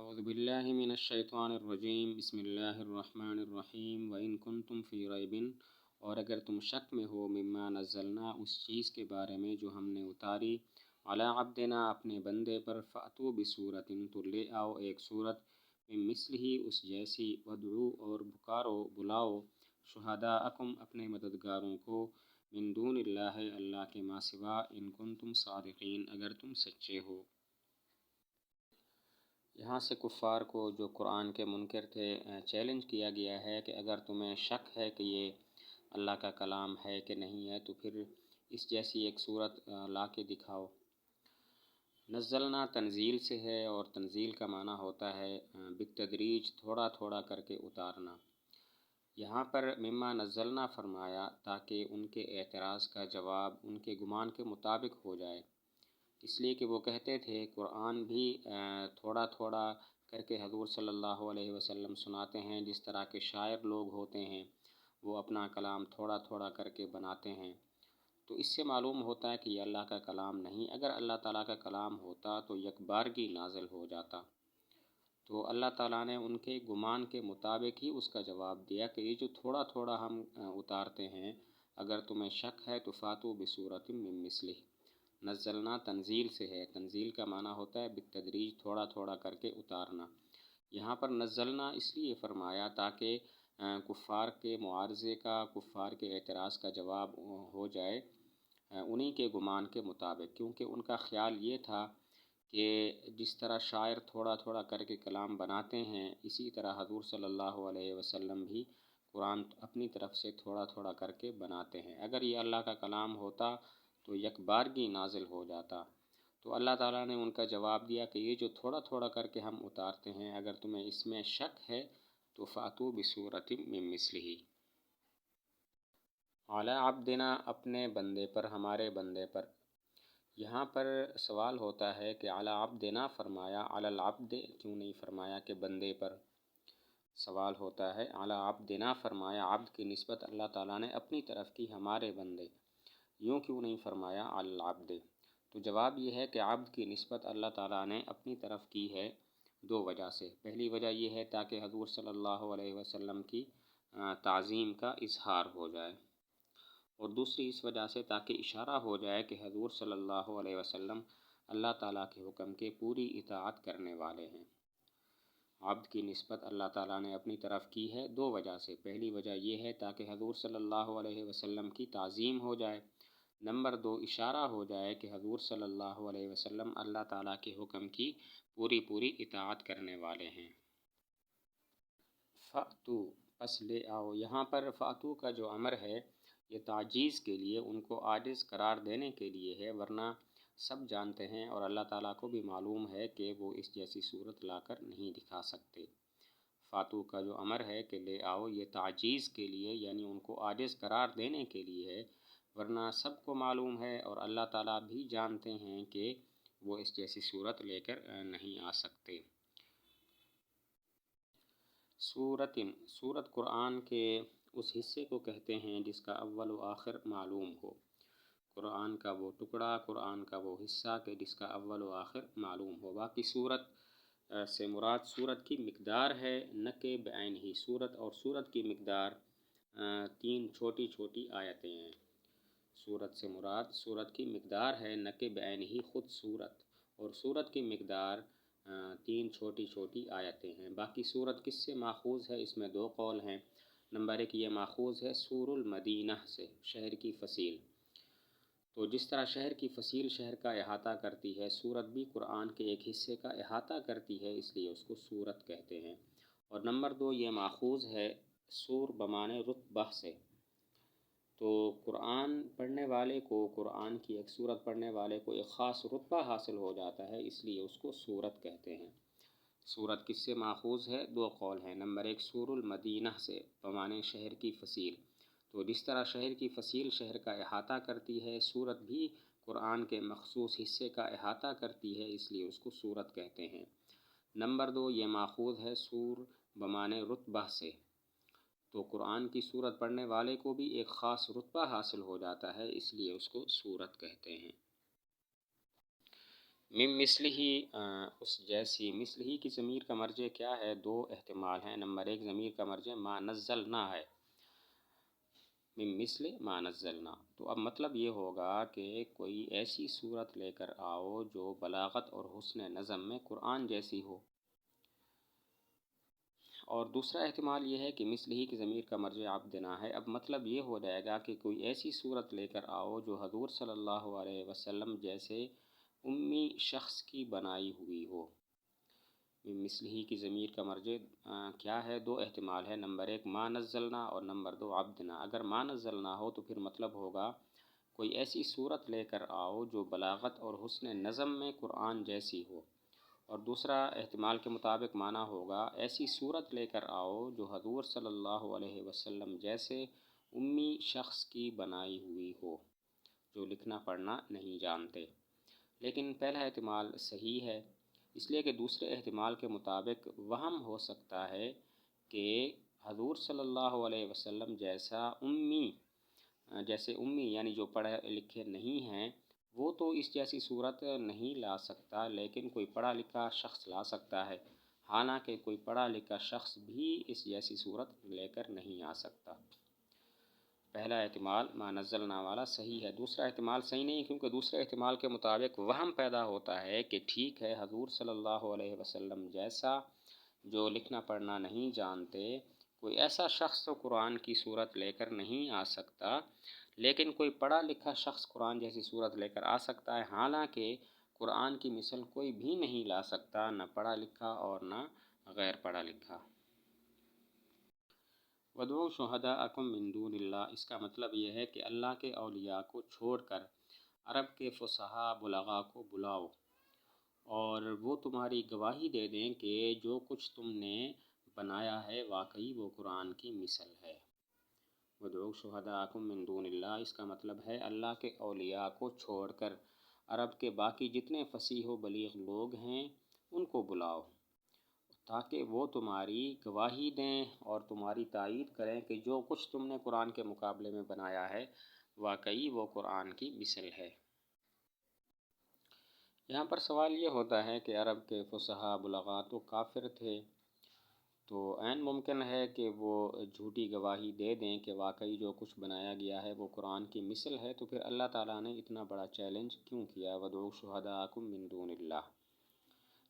اعوذ باللہ من الشیطان الرجیم بسم اللہ الرحمن الرحیم وَإِن كُنتُمْ فِي رَيْبٍ، اور اگر تم شک میں ہو مما نزلنا اس چیز کے بارے میں جو ہم نے اتاری علی عبدنا اپنے بندے پر، فأتوا بسورۃ تو لے آؤ ایک سورت من مثلہ اس جیسی، وادعوا اور پکارو بلاؤ شہداءکم اپنے مددگاروں کو، من دون اللہ اللہ کے ما سوا، ان کنتم صادقین اگر تم سچے ہو۔ یہاں سے کفار کو جو قرآن کے منکر تھے چیلنج کیا گیا ہے کہ اگر تمہیں شک ہے کہ یہ اللہ کا کلام ہے کہ نہیں ہے تو پھر اس جیسی ایک صورت لا کے دکھاؤ۔ نزلنا تنزیل سے ہے، اور تنزیل کا معنی ہوتا ہے بالتدریج، تھوڑا تھوڑا کر کے اتارنا۔ یہاں پر مما نزلنا فرمایا تاکہ ان کے اعتراض کا جواب ان کے گمان کے مطابق ہو جائے، اس لیے کہ وہ کہتے تھے قرآن بھی تھوڑا تھوڑا کر کے حضور صلی اللہ علیہ وسلم سناتے ہیں، جس طرح کے شاعر لوگ ہوتے ہیں وہ اپنا کلام تھوڑا تھوڑا کر کے بناتے ہیں۔ تو اس سے معلوم ہوتا ہے کہ یہ اللہ کا کلام نہیں۔ اگر اللہ تعالیٰ کا کلام ہوتا تو یک بارگی نازل ہو جاتا۔ تو اللہ تعالیٰ نے ان کے گمان کے مطابق ہی اس کا جواب دیا کہ یہ جو تھوڑا تھوڑا ہم اتارتے ہیں، اگر تمہیں شک ہے تو فاتوا بسورۃ من مثلہ۔ نزلنا تنزیل سے ہے، تنزیل کا معنی ہوتا ہے بالتدریج، تھوڑا تھوڑا کر کے اتارنا۔ یہاں پر نزلنا اس لیے فرمایا تاکہ کفار کے معارضے کا، کفار کے اعتراض کا جواب ہو جائے انہی کے گمان کے مطابق، کیونکہ ان کا خیال یہ تھا کہ جس طرح شاعر تھوڑا تھوڑا کر کے کلام بناتے ہیں، اسی طرح حضور صلی اللہ علیہ وسلم بھی قرآن اپنی طرف سے تھوڑا تھوڑا کر کے بناتے ہیں۔ اگر یہ اللہ کا کلام ہوتا تو یک بارگی نازل ہو جاتا۔ تو اللہ تعالیٰ نے ان کا جواب دیا کہ یہ جو تھوڑا تھوڑا کر کے ہم اتارتے ہیں، اگر تمہیں اس میں شک ہے تو فاتوا بسورۃ من مثلہ، علی عبدنا اپنے بندے پر، ہمارے بندے پر۔ یہاں پر سوال ہوتا ہے کہ علی عبدنا فرمایا، علی العبد کیوں نہیں فرمایا کہ بندے پر؟ سوال ہوتا ہے علی عبدنا فرمایا، عبد کی نسبت اللہ تعالیٰ نے اپنی طرف کی، ہمارے بندے، یوں کیوں نہیں فرمایا علی العبد؟ تو جواب یہ ہے کہ عبد کی نسبت اللہ تعالیٰ نے اپنی طرف کی ہے دو وجہ سے۔ پہلی وجہ یہ ہے تاکہ حضور صلی اللہ علیہ وسلم کی تعظیم کا اظہار ہو جائے، اور دوسری اس وجہ سے تاکہ اشارہ ہو جائے کہ حضور صلی اللہ علیہ وسلم اللہ تعالیٰ کے حکم کے پوری اطاعت کرنے والے ہیں۔ عبد کی نسبت اللہ تعالیٰ نے اپنی طرف کی ہے دو وجہ سے۔ پہلی وجہ یہ ہے تاکہ حضور صلی اللہ علیہ وسلم کی تعظیم ہو جائے، نمبر دو اشارہ ہو جائے کہ حضور صلی اللہ علیہ وسلم اللہ تعالیٰ کے حکم کی پوری اطاعت کرنے والے ہیں۔ فأتو پس لے آؤ، یہاں پر فأتو کا جو امر ہے یہ تعجیز کے لیے، ان کو عاجز قرار دینے کے لیے ہے، ورنہ سب جانتے ہیں اور اللہ تعالیٰ کو بھی معلوم ہے کہ وہ اس جیسی صورت لا کر نہیں دکھا سکتے۔ فاتو کا جو امر ہے کہ لے آؤ، یہ تعجیز کے لیے یعنی ان کو عاجز قرار دینے کے لیے ہے، ورنہ سب کو معلوم ہے اور اللہ تعالیٰ بھی جانتے ہیں کہ وہ اس جیسی صورت لے کر نہیں آ سکتے۔ سورت قرآن کے اس حصے کو کہتے ہیں جس کا اول و آخر معلوم ہو۔ قرآن کا وہ ٹکڑا، قرآن کا وہ حصہ کہ جس کا اول و آخر معلوم ہو۔ باقی سورت سے مراد سورت کی مقدار ہے، نہ کہ بعینہ۔ سورت اور سورت کی مقدار 3 چھوٹی چھوٹی آیتیں ہیں۔ سورت سے مراد سورت کی مقدار ہے، نہ کہ بعینہ خود سورت، اور سورت کی مقدار 3 چھوٹی چھوٹی آیتیں ہیں۔ باقی سورت کس سے ماخوذ ہے، اس میں 2 قول ہیں۔ نمبر 1 یہ ماخوذ ہے سور المدینہ سے، شہر کی فصیل۔ تو جس طرح شہر کی فصیل شہر کا احاطہ کرتی ہے، سورت بھی قرآن کے ایک حصے کا احاطہ کرتی ہے، اس لیے اس کو سورت کہتے ہیں۔ اور نمبر 2 یہ ماخوذ ہے سور بمعنی رتبہ سے۔ تو قرآن پڑھنے والے کو، قرآن کی ایک سورت پڑھنے والے کو ایک خاص رتبہ حاصل ہو جاتا ہے، اس لیے اس کو سورت کہتے ہیں۔ سورت کس سے ماخوذ ہے، 2 قول ہیں۔ نمبر 1 سور المدینہ سے بمعنی شہر کی فصیل۔ تو جس طرح شہر کی فصیل شہر کا احاطہ کرتی ہے، سورت بھی قرآن کے مخصوص حصے کا احاطہ کرتی ہے، اس لیے اس کو سورت کہتے ہیں۔ نمبر 2 یہ ماخوذ ہے سور بمعنی رتبہ سے۔ تو قرآن کی سورت پڑھنے والے کو بھی ایک خاص رتبہ حاصل ہو جاتا ہے، اس لیے اس کو سورت کہتے ہیں۔ من مثل ہی اس جیسی، مثل ہی کی ضمیر کا مرجع کیا ہے؟ دو احتمال ہیں۔ نمبر ایک، ضمیر کا مرجع ما نزلنا ہے، من مثل ما نزلنا، تو اب مطلب یہ ہوگا کہ کوئی ایسی صورت لے کر آؤ جو بلاغت اور حسن نظم میں قرآن جیسی ہو۔ اور دوسرا احتمال یہ ہے کہ مثل ہی کی ضمیر کا مرجع عبدنا ہے۔ اب مطلب یہ ہو جائے گا کہ کوئی ایسی صورت لے کر آؤ جو حضور صلی اللہ علیہ وسلم جیسے امی شخص کی بنائی ہوئی ہو۔ مثل ہی کی ضمیر کا مرجع کیا ہے؟ دو احتمال ہے، نمبر ایک ما نزلنا اور نمبر دو عبدنا۔ اگر ما نزلنا ہو تو پھر مطلب ہوگا کوئی ایسی صورت لے کر آؤ جو بلاغت اور حسن نظم میں قرآن جیسی ہو، اور دوسرا احتمال کے مطابق معنی ہوگا ایسی صورت لے کر آؤ جو حضور صلی اللہ علیہ وسلم جیسے امی شخص کی بنائی ہوئی ہو جو لکھنا پڑھنا نہیں جانتے۔ لیکن پہلا احتمال صحیح ہے، اس لیے کہ دوسرے احتمال کے مطابق وہم ہو سکتا ہے کہ حضور صلی اللہ علیہ وسلم جیسے امی یعنی جو پڑھے لکھے نہیں ہیں، وہ تو اس جیسی صورت نہیں لا سکتا، لیکن کوئی پڑھا لکھا شخص لا سکتا ہے، حالانکہ کوئی پڑھا لکھا شخص بھی اس جیسی صورت لے کر نہیں آ سکتا۔ پہلا احتمال ما نزلنا والا صحیح ہے، دوسرا احتمال صحیح نہیں، کیونکہ دوسرے احتمال کے مطابق وہم پیدا ہوتا ہے کہ ٹھیک ہے حضور صلی اللہ علیہ وسلم جیسا جو لکھنا پڑھنا نہیں جانتے، کوئی ایسا شخص تو قرآن کی صورت لے کر نہیں آ سکتا، لیکن کوئی پڑھا لکھا شخص قرآن جیسی صورت لے کر آ سکتا ہے، حالانکہ قرآن کی مثل کوئی بھی نہیں لا سکتا، نہ پڑھا لکھا اور نہ غیر پڑھا لکھا۔ وَادْعُوا شُهَدَاءَكُم مِّن دُونِ اللَّهِ، اس کا مطلب یہ ہے کہ اللہ کے اولیاء کو چھوڑ کر عرب کے فصحاء بلغاء کو بلاؤ، اور وہ تمہاری گواہی دے دیں کہ جو کچھ تم نے بنایا ہے واقعی وہ قرآن کی مثل ہے۔ وَادْعُوا شُهَدَاءَكُم مِّن دُونِ اللَّهِ، اس کا مطلب ہے اللہ کے اولیاء کو چھوڑ کر عرب کے باقی جتنے فصیح و بلیغ لوگ ہیں ان کو بلاؤ، تاکہ وہ تمہاری گواہی دیں اور تمہاری تائید کریں کہ جو کچھ تم نے قرآن کے مقابلے میں بنایا ہے واقعی وہ قرآن کی مثل ہے۔ یہاں پر سوال یہ ہوتا ہے کہ عرب کے فصحاء بلغاء تو کافر تھے، تو عین ممکن ہے کہ وہ جھوٹی گواہی دے دیں کہ واقعی جو کچھ بنایا گیا ہے وہ قرآن کی مثل ہے، تو پھر اللہ تعالیٰ نے اتنا بڑا چیلنج کیوں کیا؟ وَادْعُوا شُهَدَاءَكُم مِّن دُونِ اللَّهِ۔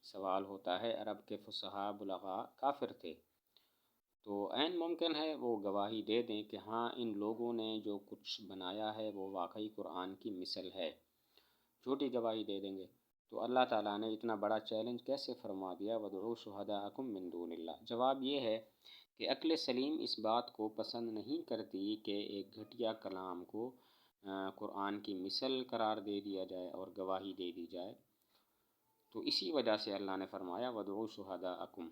سوال ہوتا ہے عرب کے فصحاء بلغاء کافر تھے، تو عین ممکن ہے وہ گواہی دے دیں کہ ہاں ان لوگوں نے جو کچھ بنایا ہے وہ واقعی قرآن کی مثل ہے، جھوٹی گواہی دے دیں گے، تو اللہ تعالیٰ نے اتنا بڑا چیلنج کیسے فرما دیا وَادْعُوا شُهَدَاءَكُم مِّن دُونِ اللَّهِ؟ جواب یہ ہے کہ عقل سلیم اس بات کو پسند نہیں کرتی کہ ایک گھٹیا کلام کو قرآن کی مثل قرار دے دیا جائے اور گواہی دے دی جائے، تو اسی وجہ سے اللہ نے فرمایا وَادْعُوا شُهَدَاءَكُم۔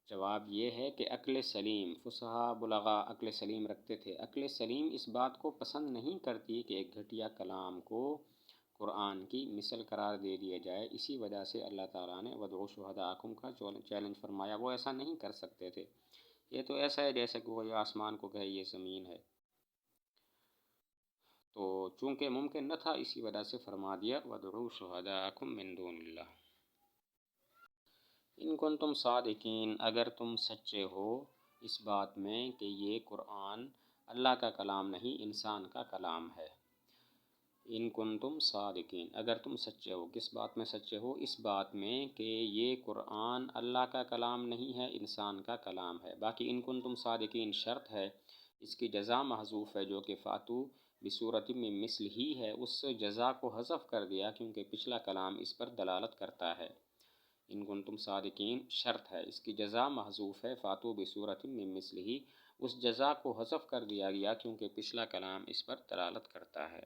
جواب یہ ہے کہ عقل سلیم، فصحاء بلغاء عقل سلیم رکھتے تھے، عقل سلیم اس بات کو پسند نہیں کرتی کہ ایک گھٹیا کلام کو قرآن کی مثل قرار دے دیا جائے، اسی وجہ سے اللہ تعالیٰ نے وَادْعُوا شُهَدَاءَكُم کا چیلنج فرمایا۔ وہ ایسا نہیں کر سکتے تھے، یہ تو ایسا ہے جیسے کہ وہ آسمان کو کہے یہ زمین ہے، تو چونکہ ممکن نہ تھا اسی وجہ سے فرما دیا وَادْعُوا شُهَدَاءَكُم مِّن دُونِ اللَّهِ ان کنتم صادقین، اگر تم سچے ہو اس بات میں کہ یہ قرآن اللہ کا کلام نہیں انسان کا کلام ہے۔ ان کنتم صادقین، اگر تم سچے ہو، کس بات میں سچے ہو؟ اس بات میں کہ یہ قرآن اللہ کا کلام نہیں ہے، انسان کا کلام ہے۔ باقی ان کنتم صادقین شرط ہے، اس کی جزا محذوف ہے جو کہ فاتو بصورت من مثل ہی ہے، اس جزا کو حذف کر دیا کیونکہ پچھلا کلام اس پر دلالت کرتا ہے۔ ان کنتم صادقین شرط ہے، اس کی جزا محذوف ہے، فاتو بصورت من مثل ہی، اس جزا کو حذف کر دیا گیا کیونکہ پچھلا کلام اس پر دلالت کرتا ہے۔